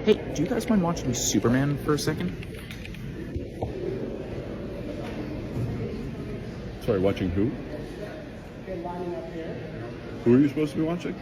Hey, do you guys mind watching Superman for a second? Sorry, watching who? Who are you supposed to be watching?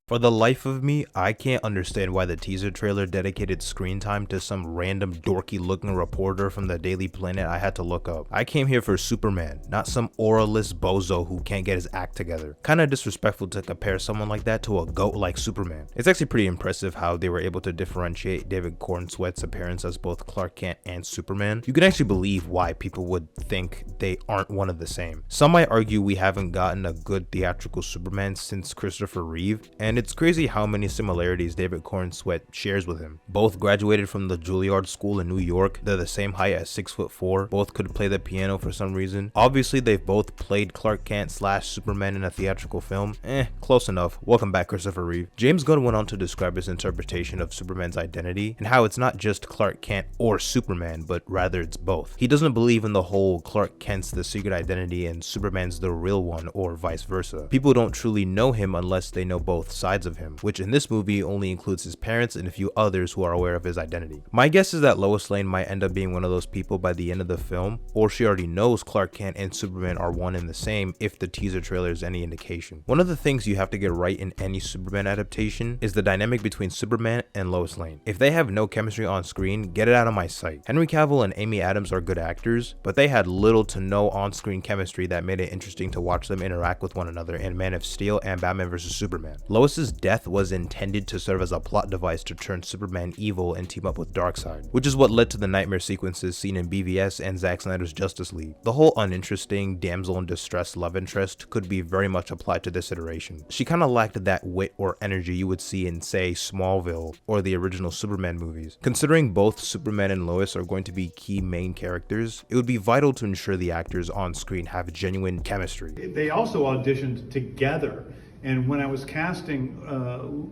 For the life of me, I can't understand why the teaser trailer dedicated screen time to some random dorky looking reporter from the Daily Planet I had to look up. I came here for Superman, not some auraless bozo who can't get his act together. Kinda disrespectful to compare someone like that to a goat like Superman. It's actually pretty impressive how they were able to differentiate David Cornsweet's appearance as both Clark Kent and Superman. You can actually believe why people would think they aren't one of the same. Some might argue we haven't gotten a good theatrical Superman since Christopher Reeve, and it's crazy how many similarities David Cornsweet shares with him. Both graduated from the Juilliard School in New York, they're the same height at 6'4", both could play the piano for some reason. Obviously they've both played Clark Kent / Superman in a theatrical film. Close enough. Welcome back, Christopher Reeve. James Gunn went on to describe his interpretation of Superman's identity and how it's not just Clark Kent or Superman, but rather it's both. He doesn't believe in the whole Clark Kent's the secret identity and Superman's the real one, or vice versa. People don't truly know him unless they know both sides of him, which in this movie only includes his parents and a few others who are aware of his identity. My guess is that Lois Lane might end up being one of those people by the end of the film, or she already knows Clark Kent and Superman are one and the same if the teaser trailer is any indication. One of the things you have to get right in any Superman adaptation is the dynamic between Superman and Lois Lane. If they have no chemistry on screen, get it out of my sight. Henry Cavill and Amy Adams are good actors, but they had little to no on-screen chemistry that made it interesting to watch them interact with one another in Man of Steel and Batman vs Superman. Lois's death was intended to serve as a plot device to turn Superman evil and team up with Darkseid, which is what led to the nightmare sequences seen in BVS and Zack Snyder's Justice League. The whole uninteresting damsel in distress love interest could be very much applied to this iteration. She kinda lacked that wit or energy you would see in, say, Smallville or the original Superman movies. Considering both Superman and Lois are going to be key main characters, it would be vital to ensure the actors on screen have genuine chemistry. They also auditioned together. And when I was casting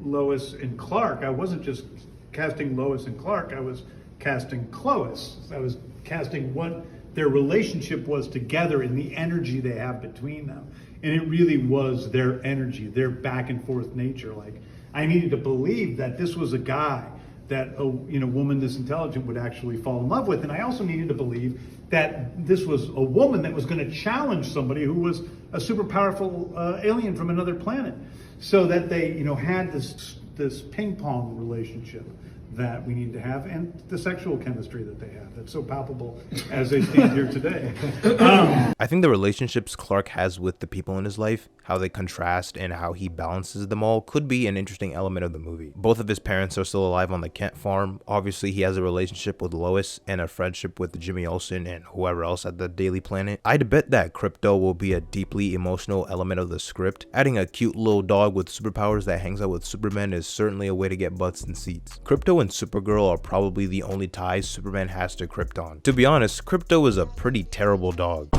Lois and Clark, I wasn't just casting Lois and Clark, I was casting Clois. I was casting what their relationship was together and the energy they have between them. And it really was their energy, their back and forth nature. Like, I needed to believe that this was a guy that a woman this intelligent would actually fall in love with. And I also needed to believe that this was a woman that was going to challenge somebody who was a super powerful alien from another planet, so that they had this ping pong relationship that we need to have, and the sexual chemistry that they have that's so palpable as they stand here today. I think the relationships Clark has with the people in his life, how they contrast and how he balances them all, could be an interesting element of the movie. Both of his parents are still alive on the Kent farm. Obviously he has a relationship with Lois and a friendship with Jimmy Olsen and whoever else at the Daily Planet. I'd bet that Krypto will be a deeply emotional element of the script. Adding a cute little dog with superpowers that hangs out with Superman is certainly a way to get butts in seats. Krypto and Supergirl are probably the only ties Superman has to Krypton. To be honest, Krypto is a pretty terrible dog.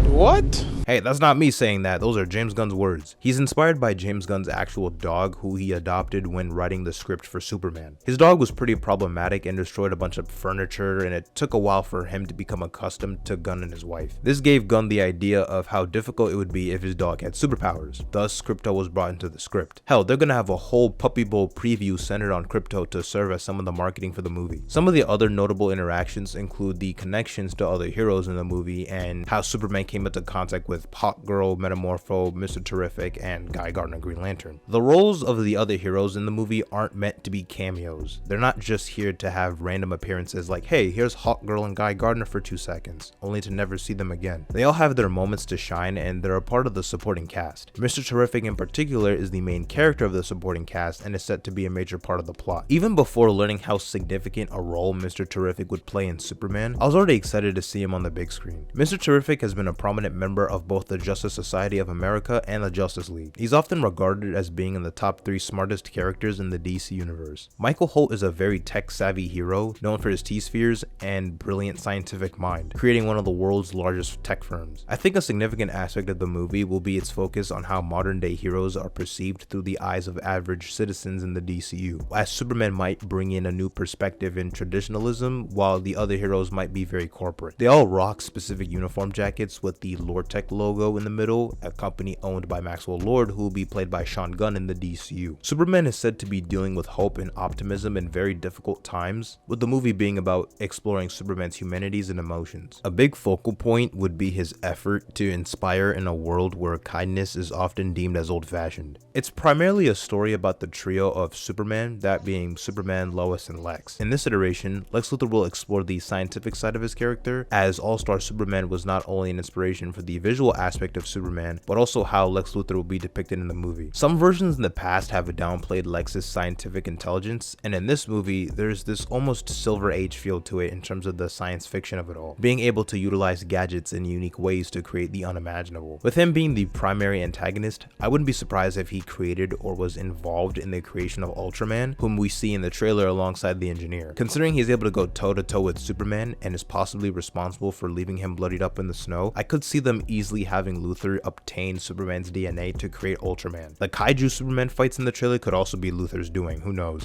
What? Hey, that's not me saying that, those are James Gunn's words. He's inspired by James Gunn's actual dog, who he adopted when writing the script for Superman. His dog was pretty problematic and destroyed a bunch of furniture, and it took a while for him to become accustomed to Gunn and his wife. This gave Gunn the idea of how difficult it would be if his dog had superpowers. Thus, Krypto was brought into the script. Hell, they're gonna have a whole Puppy Bowl preview centered on Krypto to serve as some of the marketing for the movie. Some of the other notable interactions include the connections to other heroes in the movie and how Superman came into contact with Hawkgirl, Metamorpho, Mr. Terrific, and Gardner Green Lantern. The roles of the other heroes in the movie aren't meant to be cameos. They're not just here to have random appearances like, hey, here's Hawkgirl and Gardner for 2 seconds, only to never see them again. They all have their moments to shine, and they're a part of the supporting cast. Mr. Terrific in particular is the main character of the supporting cast and is set to be a major part of the plot. Even before learning how significant a role Mr. Terrific would play in Superman, I was already excited to see him on the big screen. Mr. Terrific has been a prominent member of both the Justice Society of America and the Justice League. He's often regarded as being in the top 3 smartest characters in the DC universe. Michael Holt is a very tech-savvy hero, known for his T-spheres and brilliant scientific mind, creating one of the world's largest tech firms. I think a significant aspect of the movie will be its focus on how modern-day heroes are perceived through the eyes of average citizens in the DCU, as Superman might bring in a new perspective in traditionalism, while the other heroes might be very corporate. They all rock specific uniform jackets with the the Lortec logo in the middle, a company owned by Maxwell Lord, who will be played by Sean Gunn in the DCU. Superman is said to be dealing with hope and optimism in very difficult times, with the movie being about exploring Superman's humanities and emotions. A big focal point would be his effort to inspire in a world where kindness is often deemed as old-fashioned. It's primarily a story about the trio of Superman, that being Superman, Lois, and Lex. In this iteration, Lex Luthor will explore the scientific side of his character, as All-Star Superman was not only an inspiration for the visual aspect of Superman, but also how Lex Luthor will be depicted in the movie. Some versions in the past have downplayed Lex's scientific intelligence, and in this movie, there's this almost Silver Age feel to it in terms of the science fiction of it all, being able to utilize gadgets in unique ways to create the unimaginable. With him being the primary antagonist, I wouldn't be surprised if he created or was involved in the creation of Ultraman, whom we see in the trailer alongside the Engineer. Considering he's able to go toe-to-toe with Superman and is possibly responsible for leaving him bloodied up in the snow, I could see them easily having Luthor obtain Superman's DNA to create Ultraman. The kaiju Superman fights in the trailer could also be Luthor's doing, who knows.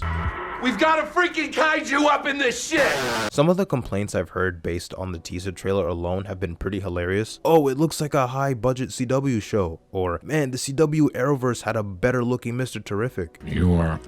We've got a freaking kaiju up in this shit! Some of the complaints I've heard based on the teaser trailer alone have been pretty hilarious. Oh, it looks like a high-budget CW show. Or, man, the CW Arrowverse had a better-looking Mr. Terrific. You are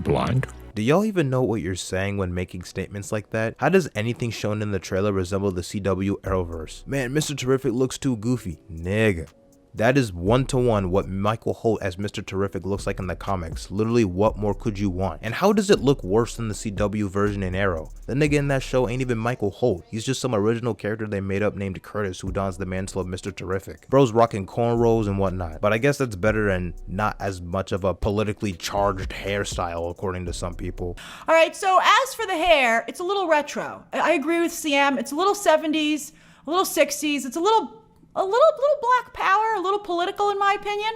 blind? Do y'all even know what you're saying when making statements like that? How does anything shown in the trailer resemble the CW Arrowverse? Man, Mr. Terrific looks too goofy. Nigga. That is one-to-one what Michael Holt as Mr. Terrific looks like in the comics. Literally, what more could you want? And how does it look worse than the CW version in Arrow? The nigga in that show ain't even Michael Holt. He's just some original character they made up named Curtis who dons the mantle of Mr. Terrific. Bro's rocking cornrows and whatnot. But I guess that's better and not as much of a politically charged hairstyle according to some people. All right, so as for the hair, it's a little retro. I agree with CM. It's a little 70s, a little 60s. It's a little black power, a little political in my opinion.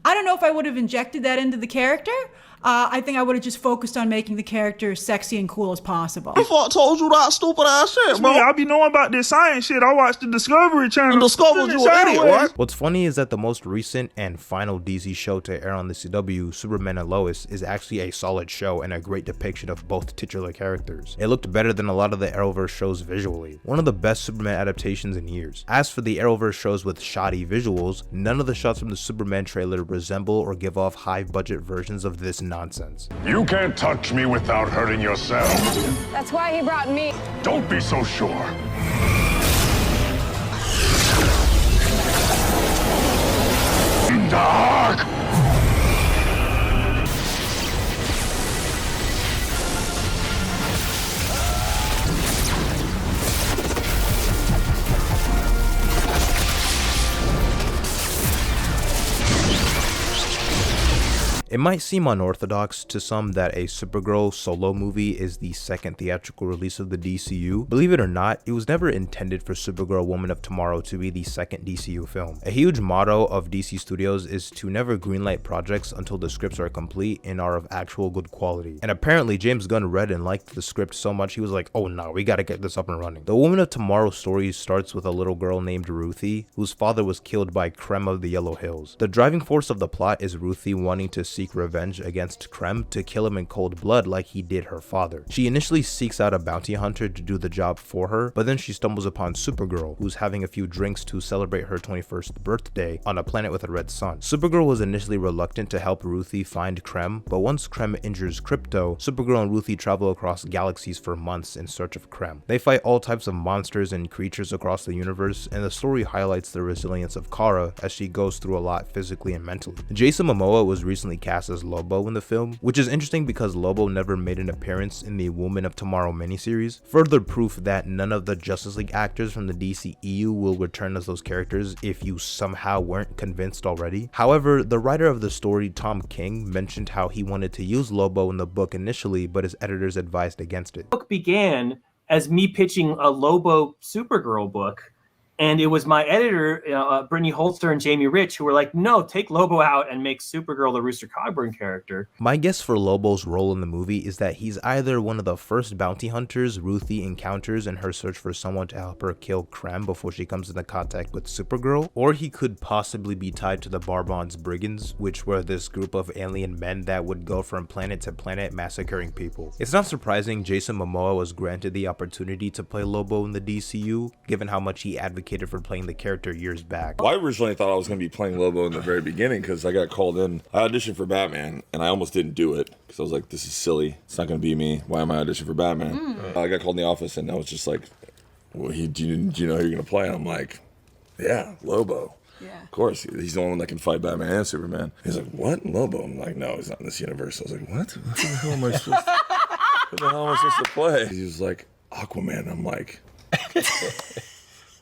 I don't know if I would have injected that into the character. I think I would have just focused on making the character sexy and cool as possible. Who the fuck told you that stupid ass shit, bro? I be knowing about this science shit. I watched the Discovery Channel. And discovered you an idiot, right? What's funny is that the most recent and final DC show to air on the CW, Superman and Lois, is actually a solid show and a great depiction of both titular characters. It looked better than a lot of the Arrowverse shows visually. One of the best Superman adaptations in years. As for the Arrowverse shows with shoddy visuals, none of the shots from the Superman trailer resemble or give off high-budget versions of this nonsense. You can't touch me without hurting yourself. That's why he brought me. Don't be so sure. Dark! It might seem unorthodox to some that a Supergirl solo movie is the second theatrical release of the DCU. Believe it or not, it was never intended for Supergirl Woman of Tomorrow to be the second DCU film. A huge motto of DC Studios is to never greenlight projects until the scripts are complete and are of actual good quality. And apparently James Gunn read and liked the script so much he was like, oh no, we gotta get this up and running. The Woman of Tomorrow story starts with a little girl named Ruthie, whose father was killed by Krem of the Yellow Hills. The driving force of the plot is Ruthie wanting to seek revenge against Krem to kill him in cold blood like he did her father. She initially seeks out a bounty hunter to do the job for her, but then she stumbles upon Supergirl, who's having a few drinks to celebrate her 21st birthday on a planet with a red sun. Supergirl was initially reluctant to help Ruthie find Krem, but once Krem injures Crypto, Supergirl and Ruthie travel across galaxies for months in search of Krem. They fight all types of monsters and creatures across the universe, and the story highlights the resilience of Kara as she goes through a lot physically and mentally. Jason Momoa was recently cast as Lobo in the film, which is interesting because Lobo never made an appearance in the Woman of Tomorrow miniseries. Further proof that none of the Justice League actors from the DCEU will return as those characters if you somehow weren't convinced already. However, the writer of the story, Tom King, mentioned how he wanted to use Lobo in the book initially, but his editors advised against it. The book began as me pitching a Lobo Supergirl book. And it was my editor, Brittany Holster and Jamie Rich, who were like, no, take Lobo out and make Supergirl the Rooster Cogburn character. My guess for Lobo's role in the movie is that he's either one of the first bounty hunters Ruthie encounters in her search for someone to help her kill Krem before she comes into contact with Supergirl, or he could possibly be tied to the Barbon's Brigands, which were this group of alien men that would go from planet to planet massacring people. It's not surprising Jason Momoa was granted the opportunity to play Lobo in the DCU, given how much he advocated advocated for playing the character years back. Well, I originally thought I was going to be playing Lobo in the very beginning because I got called in. I auditioned for Batman, and I almost didn't do it because I was like, this is silly. It's not going to be me. Why am I auditioning for Batman? I got called in the office, and I was just like, well, do you know who you're going to play? And I'm like, yeah, Lobo. Yeah. Of course, he's the only one that can fight Batman and Superman. He's like, what? Lobo? I'm like, no, he's not in this universe. I was like, what? What the hell am I supposed to, what the hell am I supposed to play? He was like, Aquaman. I'm like,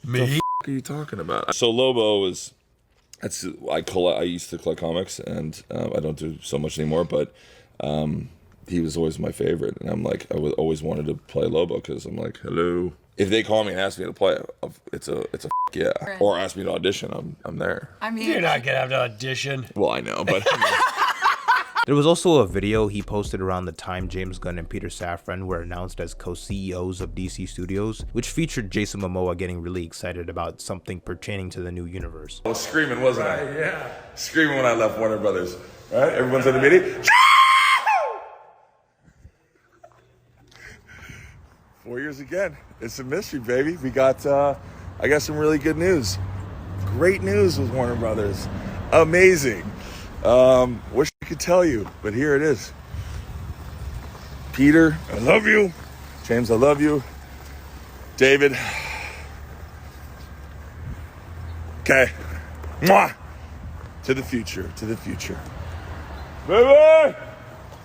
me? What the f are you talking about? So Lobo was, I used to collect comics, and I don't do so much anymore, but he was always my favorite. And I'm like, I always wanted to play Lobo because I'm like, hello. If they call me and ask me to play, it's a yeah. Right. Or ask me to audition, I'm there. I mean, you're not gonna have to audition. Well, I know, but. There was also a video he posted around the time James Gunn and Peter Safran were announced as co-CEOs of DC Studios, which featured Jason Momoa getting really excited about something pertaining to the new universe. I was screaming, wasn't I? Yeah. Screaming when I left Warner Brothers. Right? Everyone's in the meeting. 4 years again. It's a mystery, baby. We got, I got some really good news. Great news with Warner Brothers. Amazing. Wish I could tell you, but here it is. Peter, I love you. James, I love you. David. Okay. Mwah. To the future, to the future. Baby!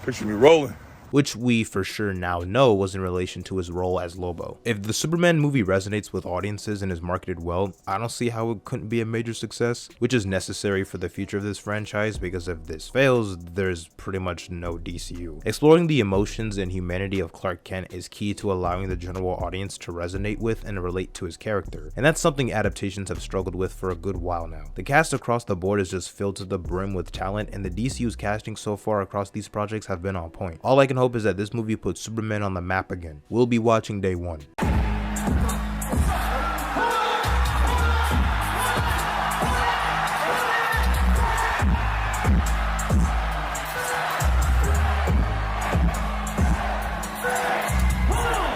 Picture me rolling. Which we for sure now know was in relation to his role as Lobo. If the Superman movie resonates with audiences and is marketed well, I don't see how it couldn't be a major success, which is necessary for the future of this franchise, because if this fails, there's pretty much no DCU. Exploring the emotions and humanity of Clark Kent is key to allowing the general audience to resonate with and relate to his character, and that's something adaptations have struggled with for a good while now. The cast across the board is just filled to the brim with talent, and the DCU's casting so far across these projects have been on point. All I can hope is that this movie puts Superman on the map again. We'll be watching day one.